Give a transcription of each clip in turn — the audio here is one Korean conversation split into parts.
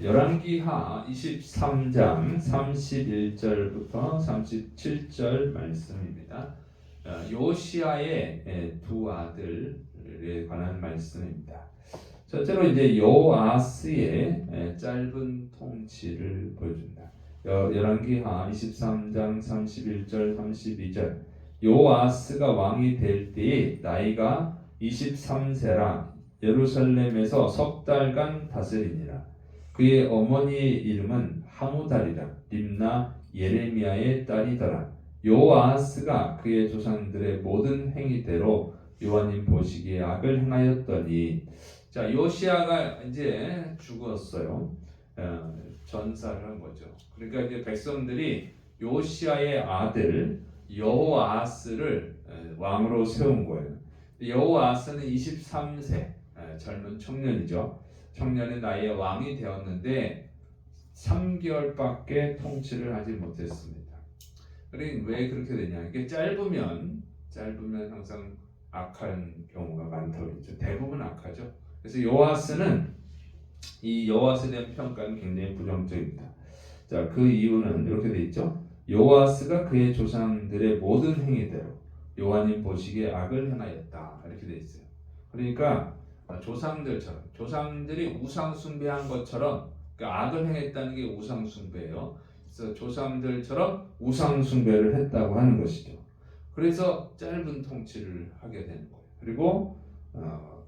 열왕기하 23장 31절부터 37절 말씀입니다. 요시아의 두 아들에 관한 말씀입니다. 첫째로 이제 요아스의 짧은 통치를 보여준다. 열왕기하 23장 31절 32절 요아스가 왕이 될 때에 나이가 23세라 예루살렘에서 석 달간 다스리니라. 그의 어머니의 이름은 하무달이라 림나 예레미야의 딸이더라. 요아스가 그의 조상들의 모든 행위대로 여호와님 보시기에 악을 행하였더니, 자, 요시아가 이제 죽었어요. 전사를 한 거죠. 그러니까 이제 백성들이 요시아의 아들 여호아스를 왕으로 세운 거예요. 여호아스는 23세 젊은 청년이죠. 청년의 나이에 왕이 되었는데 3개월밖에 통치를 하지 못했습니다. 그러니까 왜 그렇게 되냐? 이게 짧으면 항상 악한 경우가 많다고 했죠. 대부분 악하죠. 그래서 요아스는 이 요아스에 대한 평가는 굉장히 부정적입니다. 자, 그 이유는 이렇게 돼 있죠. 요아스가 그의 조상들의 모든 행위대로 여호와님 보시기에 악을 행하였다, 이렇게 돼 있어요. 그러니까 조상들이 우상 숭배한 것처럼, 그러니까 악을 행했다는 게 우상 숭배예요. 그래서 조상들처럼 우상 숭배를 했다고 하는 것이죠. 그래서 짧은 통치를 하게 되는 거예요. 그리고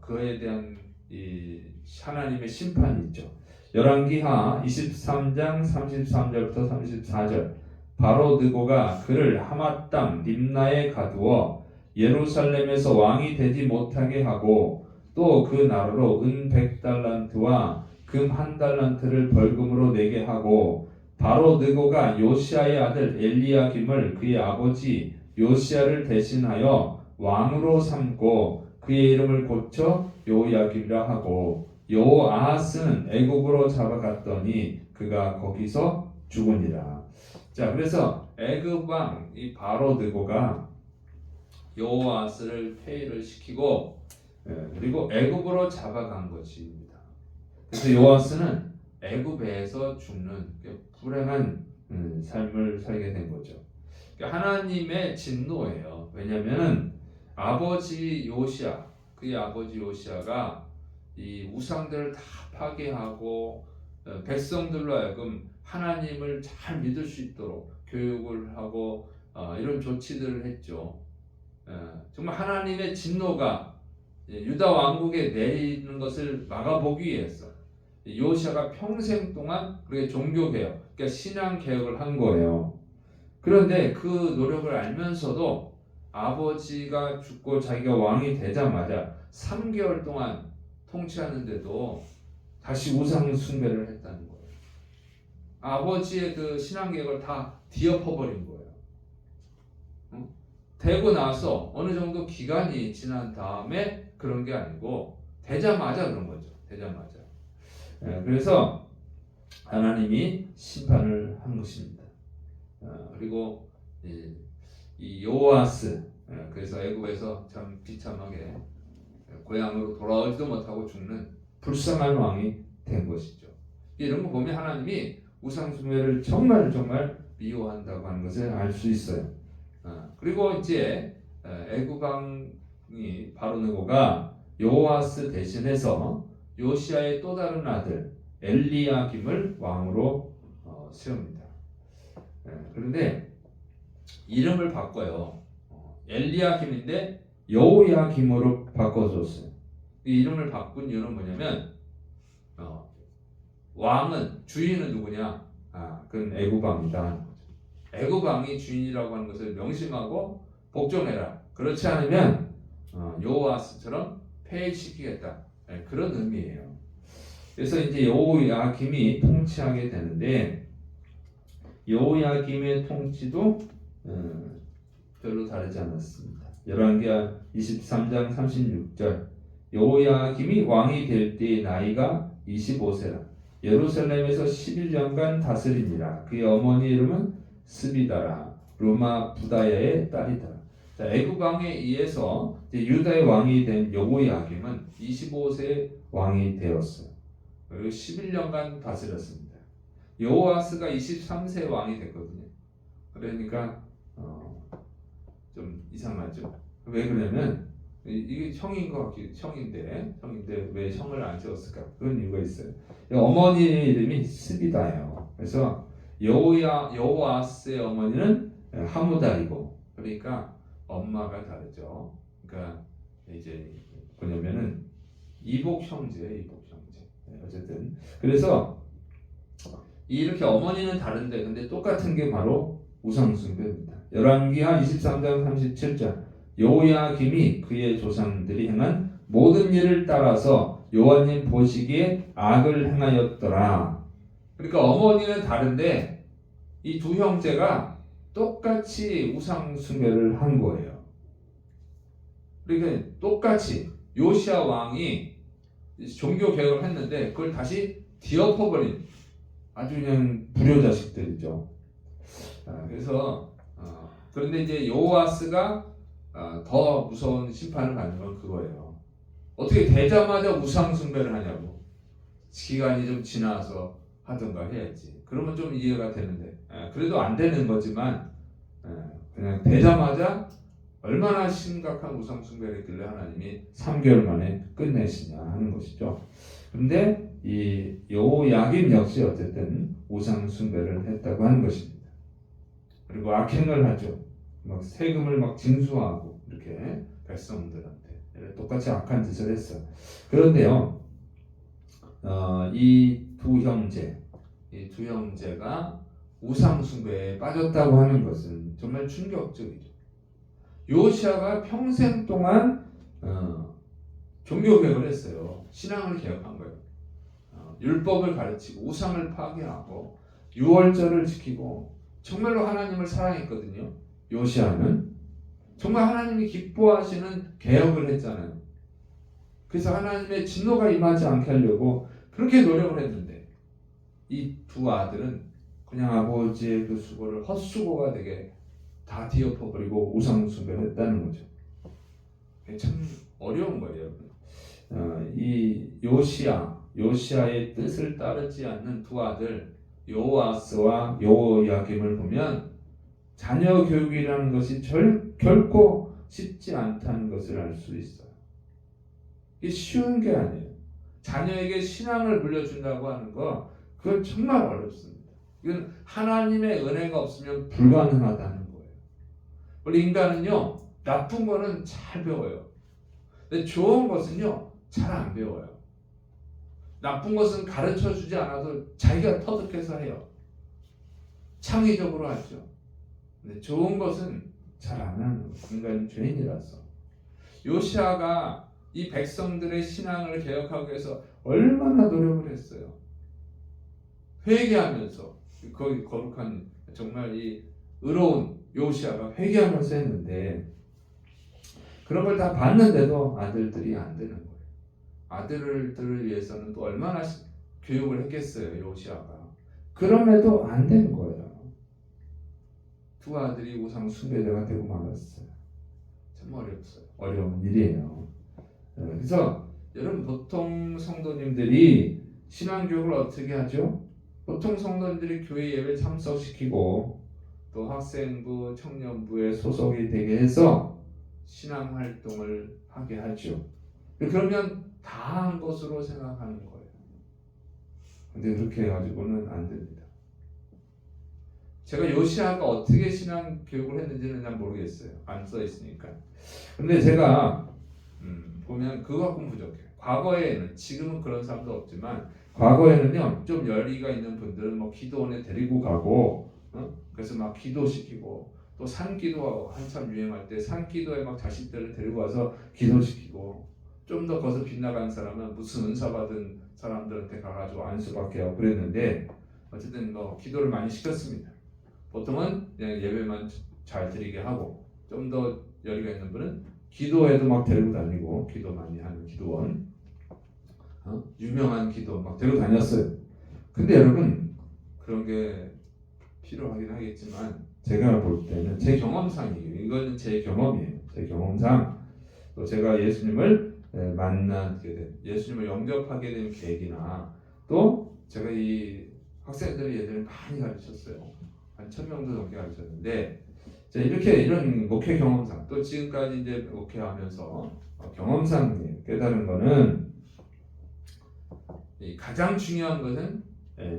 그에 대한 이 하나님의 심판이 있죠. 열왕기하 23장 33절부터 34절 바로 느고가 그를 하맛 땅 림나에 가두어 예루살렘에서 왕이 되지 못하게 하고 또 그 나라로 은 100달란트와 금 1달란트를 벌금으로 내게 하고, 바로 느고가 요시아의 아들 엘리야김을 그의 아버지 요시아를 대신하여 왕으로 삼고 그의 이름을 고쳐 요야김이라 하고, 요아스는 애굽으로 잡아갔더니 그가 거기서 죽으니라. 자, 그래서 애굽 왕 이 바로 느고가 요아스를 폐위를 시키고 그리고 애굽으로 잡아간 것입니다. 그래서 요아스는 애굽에서 죽는 불행한 삶을 살게 된 거죠. 하나님의 진노예요. 왜냐하면 그의 아버지 요시아가 이 우상들을 다 파괴하고 백성들로 하여금 하나님을 잘 믿을 수 있도록 교육을 하고 이런 조치들을 했죠. 정말 하나님의 진노가 유다 왕국에 내리는 것을 막아보기 위해서 요시아가 평생 동안 그렇게 종교개혁, 그러니까 신앙개혁을 한 거예요. 그런데 그 노력을 알면서도 아버지가 죽고 자기가 왕이 되자마자 3개월 동안 통치하는데도 다시 우상 숭배를 했다는 거예요. 아버지의 그 신앙개혁을 다 뒤엎어버린 거예요. 되고 나서 어느 정도 기간이 지난 다음에 그런 게 아니고 되자마자 그런 거죠. 되자마자. 그래서 하나님이 심판을 한 것입니다. 그리고 이 요아스, 그래서 애굽에서 참 비참하게 고향으로 돌아오지도 못하고 죽는 불쌍한 왕이 된 것이죠. 이런 거 보면 하나님이 우상숭배를 정말 미워한다고 하는 것을 알 수 있어요. 그리고 이제 애굽 왕이 바로 느고가 요아스 대신해서 요시아의 또 다른 아들 엘리야김을 왕으로 세웁니다. 그런데 이름을 바꿔요. 엘리야김인데 여호야김으로 바꿔줬어요. 이 이름을 바꾼 이유는 뭐냐면 왕은, 주인은 누구냐? 그건 애굽 왕이다. 애굽 왕이 주인이라고 하는 것을 명심하고 복종해라. 그렇지 않으면 여호아스처럼 폐위시키겠다. 그런 의미예요. 그래서 이제 여호야김이 통치하게 되는데, 여호야김의 통치도 별로 다르지 않았습니다. 열왕기하 23장 36절 여호야김이 왕이 될 때의 나이가 25세라 예루살렘에서 11년간 다스리니라. 그의 어머니 이름은 스비다라 루마 부다야의 딸이더라. 자, 애굽 왕에 의해서 유다의 왕이 된 여호야김은 25세 왕이 되었어요. 그리고 11년간 다스렸습니다. 여호아스가 23세 왕이 됐거든요. 그러니까 좀 이상하죠. 왜 그러냐면 이게 형인 것 같기도 형인데 왜 형을 안 지었을까? 그런 이유가 있어요. 어머니 이름이 스비다예요. 그래서 여호아스의 어머니는 하무달이고, 그러니까 엄마가 다르죠. 그러니까 이제 뭐냐면은 이복 형제. 어쨌든 그래서 이렇게 어머니는 다른데 근데 똑같은 게 바로 우상숭배입니다. 열왕기하 23장 37절 여호야김이 그의 조상들이 행한 모든 일을 따라서 여호와님 보시기에 악을 행하였더라. 그러니까 어머니는 다른데 이 두 형제가 똑같이 우상숭배를 한 거예요. 그러니까 똑같이 요시야 왕이 종교 개혁을 했는데 그걸 다시 뒤엎어버린 아주 그냥 불효자식들이죠. 그래서 그런데 이제 여호아스가 더 무서운 심판을 받는 건 그거예요. 어떻게 되자마자 우상 숭배를 하냐고. 기간이 좀 지나서 하던가 해야지. 그러면 좀 이해가 되는데 그래도 안 되는 거지만 그냥 되자마자 얼마나 심각한 우상 숭배를 했길래 하나님이 3개월 만에 끝내시냐 하는 것이죠. 그런데 이 여호야김 역시 어쨌든 우상 숭배를 했다고 하는 것입니다. 그리고 악행을 하죠. 막 세금을 막 징수하고 이렇게 백성들한테 똑같이 악한 짓을 했어. 그런데요, 이 두 형제가 우상 숭배에 빠졌다고 하는 것은 정말 충격적이죠. 요시아가 평생 동안 종교 개혁을 했어요. 신앙을 개혁한 거예요. 율법을 가르치고 우상을 파괴하고 유월절을 지키고 정말로 하나님을 사랑했거든요. 요시아는 정말 하나님이 기뻐하시는 개혁을 했잖아요. 그래서 하나님의 진노가 임하지 않게 하려고 그렇게 노력을 했는데 이 두 아들은 그냥 아버지의 그 수고를 헛수고가 되게 다 뒤엎어버리고 우상 숭배를 했다는 거죠. 참 어려운 거예요. 이 요시아의 뜻을 따르지 않는 두 아들 여호아스와 여호야김을 보면 자녀 교육이라는 것이 결코 쉽지 않다는 것을 알 수 있어요. 이게 쉬운 게 아니에요. 자녀에게 신앙을 물려준다고 하는 거 그건 정말 어렵습니다. 이건 하나님의 은혜가 없으면 불가능하다는 거예요. 원래 인간은요 나쁜 거는 잘 배워요. 근데 좋은 것은요 잘 안 배워요. 나쁜 것은 가르쳐 주지 않아도 자기가 터득해서 해요. 창의적으로 하죠. 근데 좋은 것은 잘 안 하는 거예요. 인간은 죄인이라서. 요시아가 이 백성들의 신앙을 개혁하기 위해서 얼마나 노력을 했어요. 회개하면서 거기 거룩한 정말 이 의로운 요시아가 회개하면서 했는데 그런 걸 다 봤는데도 아들들이 안 되는 거예요. 아들들을 위해서는 또 얼마나 교육을 했겠어요, 요시아가. 그럼에도 안 된 거예요. 두 아들이 우상 숭배자가 되고 말았어요. 참 어려운 일이에요. 그래서 여러분 보통 성도님들이 신앙교육을 어떻게 하죠? 보통 성도님들이 교회 예배 참석시키고 또 학생부, 청년부에 소속이 되게 해서 신앙 활동을 하게 하죠. 그러면 다 한 것으로 생각하는 거예요. 근데 그렇게 해가지고는 안 됩니다. 제가 요시아가 어떻게 신앙 교육을 했는지는 잘 모르겠어요. 안 써 있으니까. 근데 제가 보면 그거 갖고는 부족해요. 과거에는 지금은 그런 사람도 없지만 과거에는요 좀 열의가 있는 분들은 뭐 기도원에 데리고 가고 그래서 막 기도시키고 또 산기도 한참 유행할 때 산기도에 막 자식들을 데리고 와서 기도시키고 좀 더 거기서 빗나간 사람은 무슨 은사 받은 사람들한테 가가지고 안수받게 하고 그랬는데 어쨌든 뭐 기도를 많이 시켰습니다. 보통은 그냥 예배만 잘 드리게 하고 좀 더 열의가 있는 분은 기도에도 막 데리고 다니고 기도 많이 하는 기도원 유명한 기도 막 데리고 다녔어요. 근데 여러분 그런 게 필요하긴 하겠지만 제가 볼 때는 제 경험상이에요. 이거는 제 경험이에요. 제 경험상 또 제가 예수님을 만나게 된 예수님을 영접하게 된 계기나 또 제가 이 학생들이 예전에 많이 가르쳤어요. 한 1000명도 넘게 가르쳤는데 자, 이렇게 이런 목회 경험상 또 지금까지 이제 목회하면서 경험상 깨달은 거는 이 가장 중요한 것은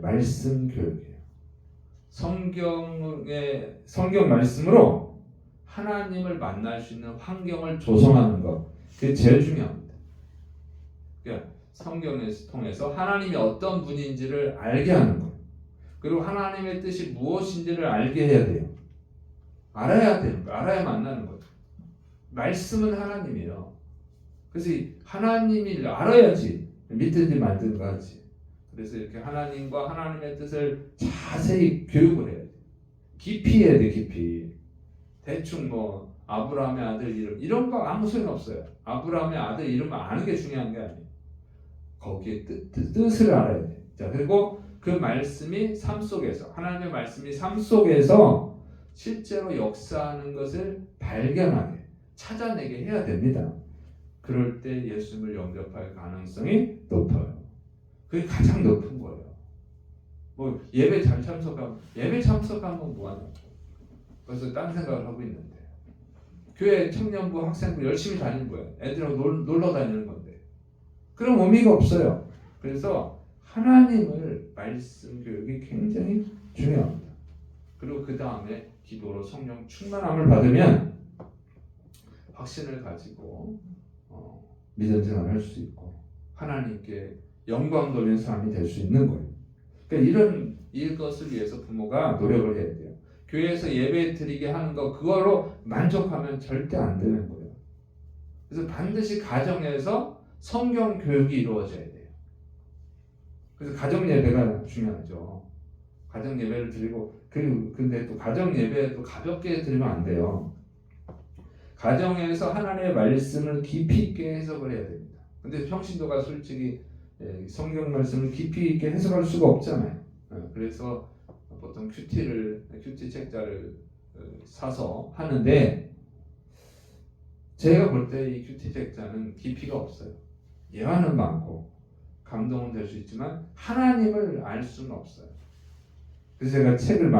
말씀 교육이에요. 성경 말씀으로 하나님을 만날 수 있는 환경을 조성하는 것, 그게 제일 중요합니다. 그러니까 성경을 통해서 하나님이 어떤 분인지를 알게 하는 것, 그리고 하나님의 뜻이 무엇인지를 알게 해야 돼요. 알아야 되는 거, 알아야 만나는 거죠. 말씀은 하나님이에요. 그래서 하나님을 알아야지 믿든지 말든지 하지. 그래서 이렇게 하나님과 하나님의 뜻을 자세히 교육을 해야 돼. 깊이 해야 돼, 깊이. 대충 뭐 아브라함의 아들 이름 이런 거 아무 소용 없어요. 아브라함의 아들 이름을 아는 게 중요한 게 아니에요. 거기에 뜻을 알아야 돼. 자, 그리고 그 말씀이 삶 속에서 하나님의 말씀이 삶 속에서 실제로 역사하는 것을 발견하게 찾아내게 해야 됩니다. 그럴 때 예수님을 영접할 가능성이 높아요. 그게 가장 높은 거예요. 뭐 예배 잘 참석하면 뭐하냐고. 그래서 딴 생각을 하고 있는데 교회 청년부 학생부 열심히 다니는 거예요. 애들하고 놀러 다니는 건데 그런 의미가 없어요. 그래서 하나님을 말씀 교육이 굉장히 중요합니다. 그리고 그 다음에 기도로 성령 충만함을 받으면 확신을 가지고 믿음 생활을 할 수 있고 하나님께 영광 돌리는 사람이 될 수 있는 거예요. 그러니까 이것을 위해서 부모가 노력을 해야 돼요. 교회에서 예배 드리게 하는 거 그걸로 만족하면 절대 안 되는 거예요. 그래서 반드시 가정에서 성경 교육이 이루어져야 돼요. 그래서 가정 예배가 중요하죠. 가정 예배를 드리고 근데 또 가정 예배도 가볍게 드리면 안 돼요. 가정에서 하나님의 말씀을 깊이 있게 해석을 해야 됩니다. 근데 평신도가 솔직히 성경 말씀을 깊이 있게 해석할 수가 없잖아요. 그래서 보통 큐티 책자를 사서 하는데 제가 볼 때 이 큐티 책자는 깊이가 없어요. 예화는 많고 감동은 될 수 있지만 하나님을 알 수는 없어요. 그래서 제가 책을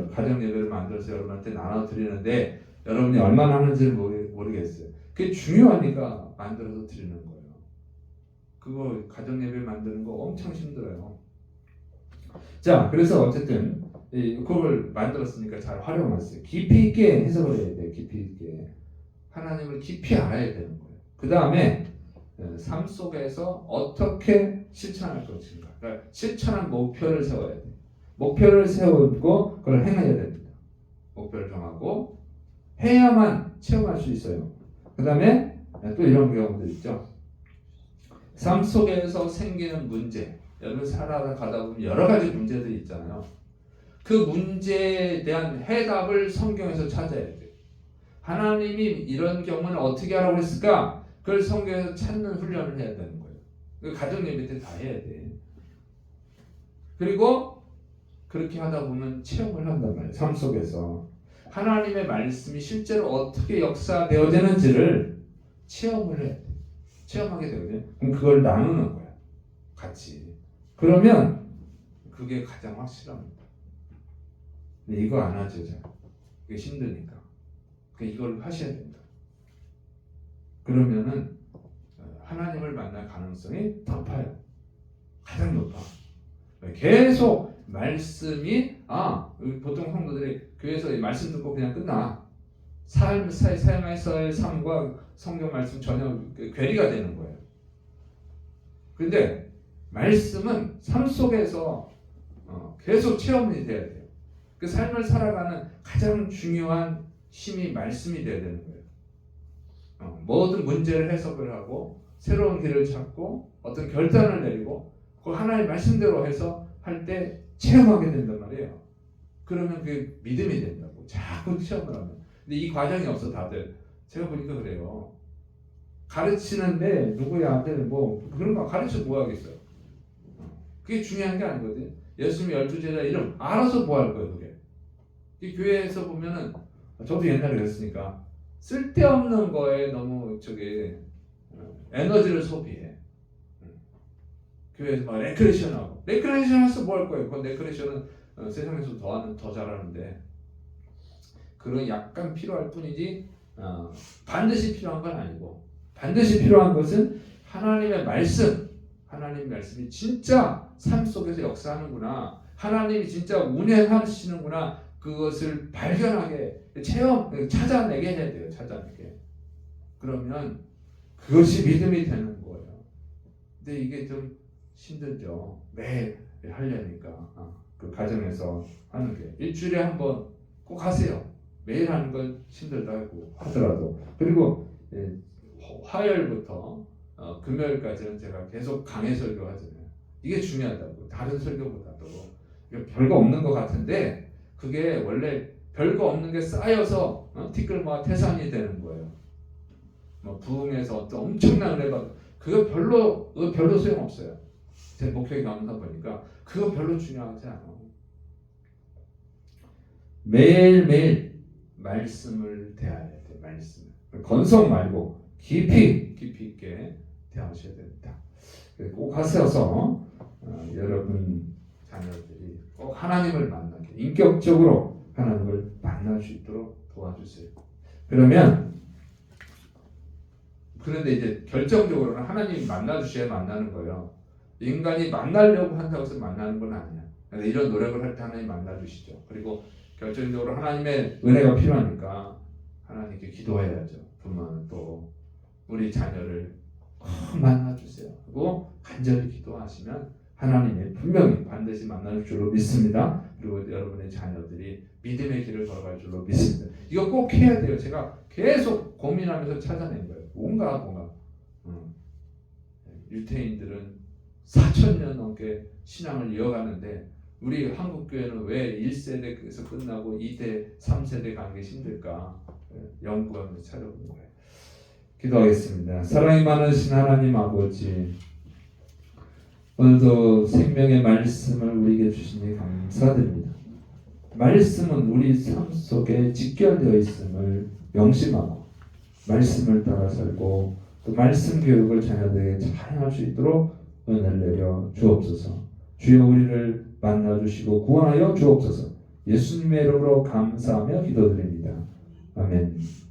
가정 예배를 만들어서 여러분한테 나눠 드리는데 여러분이 얼마나 하는지를 모르겠어요. 그게 중요하니까 만들어서 드리는 거예요. 그거 가정 예배 만드는 거 엄청 힘들어요. 자, 그래서 어쨌든 그걸 만들었으니까 잘 활용하세요. 깊이 있게 해석을 해야 돼요. 깊이 있게 하나님을 깊이 알아야 되는 거예요. 그 다음에 삶 속에서 어떻게 실천할 것인가. 그러니까 실천한 목표를 세워야 돼요. 목표를 세우고 그걸 행해야 됩니다. 목표를 정하고 해야만 체험할 수 있어요. 그 다음에 또 이런 경우도 있죠. 삶 속에서 생기는 문제, 여러분 살아가다 보면 여러 가지 문제들이 있잖아요. 그 문제에 대한 해답을 성경에서 찾아야 돼요. 하나님이 이런 경우는 어떻게 하라고 했을까? 그걸 성경에서 찾는 훈련을 해야 되는 거예요. 가정 예배 때 다 해야 돼. 그리고 그렇게 하다 보면 체험을 한단 말이에요. 삶 속에서 하나님의 말씀이 실제로 어떻게 역사되어지는지를 체험을 해야 돼. 체험하게 되거든요. 그럼 그걸 나누는 거야. 같이. 그러면 그게 가장 확실합니다. 근데 이거 안 하죠. 그게 힘드니까. 이걸 하셔야 된다. 그러면은 하나님을 만날 가능성이 높아요. 가장 높아. 계속 말씀이 보통 성도들이 교회에서 말씀 듣고 그냥 끝나. 삶에서의 삶과 성경 말씀 전혀 괴리가 되는 거예요. 그런데 말씀은 삶 속에서 계속 체험이 돼야 돼요. 그 삶을 살아가는 가장 중요한 힘이 말씀이 돼야 되는 거예요. 모든 문제를 해석을 하고 새로운 길을 찾고 어떤 결단을 내리고 그 하나의 말씀대로 해서 할 때 체험하게 된단 말이에요. 그러면 그게 믿음이 된다고. 자꾸 체험을 하면. 근데 이 과정이 없어 다들. 제가 보니까 그래요. 가르치는데 누구의 아들 뭐 그런 거 가르쳐 뭐 하겠어요. 그게 중요한 게 아니거든요. 예수님 12제자 이름 알아서 뭐 할 거예요 그게. 이 교회에서 보면은 저도 옛날에 그랬으니까 쓸데없는 거에 너무 에너지를 소비해. 교회에서 막 레크레이션하고 레크레이션해서 뭐 할 거예요? 그 레크레이션은 세상에서 더 잘하는데 그런 약간 필요할 뿐이지 반드시 필요한 건 아니고 반드시 필요한 것은 하나님의 말씀이 진짜 삶 속에서 역사하는구나. 하나님이 진짜 운행하시는구나. 그것을 발견하게 찾아내게 해야 돼요. 찾아내게. 그러면 그것이 믿음이 되는 거예요. 근데 이게 좀 힘들죠. 매일 하려니까 그 가정에서 하는 게 일주일에 한 번 꼭 하세요. 매일 하는 건 힘들다고 하더라도. 그리고 화요일부터 금요일까지는 제가 계속 강해 설교하잖아요. 이게 중요하다고. 다른 설교보다도 별거 없는 것 같은데 그게 원래 별거 없는 게 쌓여서 티끌모아 태산이 되는 거예요. 부흥해서 엄청난 은혜 받고 그거 별로 소용 없어요. 제 목회에 가면서 보니까 그거 별로 중요하지 않아. 매일매일 말씀을 대해야 돼. 말씀. 건성 말고 깊이 있게 대하셔야 됩니다. 꼭 하셔서 여러분 자녀들이 꼭 하나님을 만나게 인격적으로 하나님을 만날 수 있도록 도와주세요. 그런데 이제 결정적으로는 하나님이 만나주셔야 만나는 거예요. 인간이 만나려고 한다고 해서 만나는 건 아니야. 이런 노력을 할 때 하나님 만나주시죠. 그리고 결정적으로 하나님의 은혜가 필요하니까 하나님께 기도해야죠. 그러면 또 우리 자녀를 만나주세요. 그리고 간절히 기도하시면 하나님이 분명히 반드시 만날 줄로 믿습니다. 그리고 여러분의 자녀들이 믿음의 길을 걸어갈 줄로 믿습니다. 이거 꼭 해야 돼요. 제가 계속 고민하면서 찾아낸 거예요. 뭔가 유태인들은 4,000년 넘게 신앙을 이어가는데 우리 한국교회는 왜 1세대에서 끝나고 2대, 3세대 가는 게 힘들까? 연구하면서 찾아본 거예요. 기도하겠습니다. 사랑이 많으신 하나님 아버지, 오늘도 생명의 말씀을 우리에게 주시니 감사드립니다. 말씀은 우리 삶 속에 직결되어 있음을 명심하고 말씀을 따라 살고 또 말씀 교육을 자녀들에게 잘 행할 수 있도록 은혜를 내려 주옵소서. 주여 우리를 만나주시고 구원하여 주옵소서. 예수님의 이름으로 감사하며 기도드립니다. 아멘.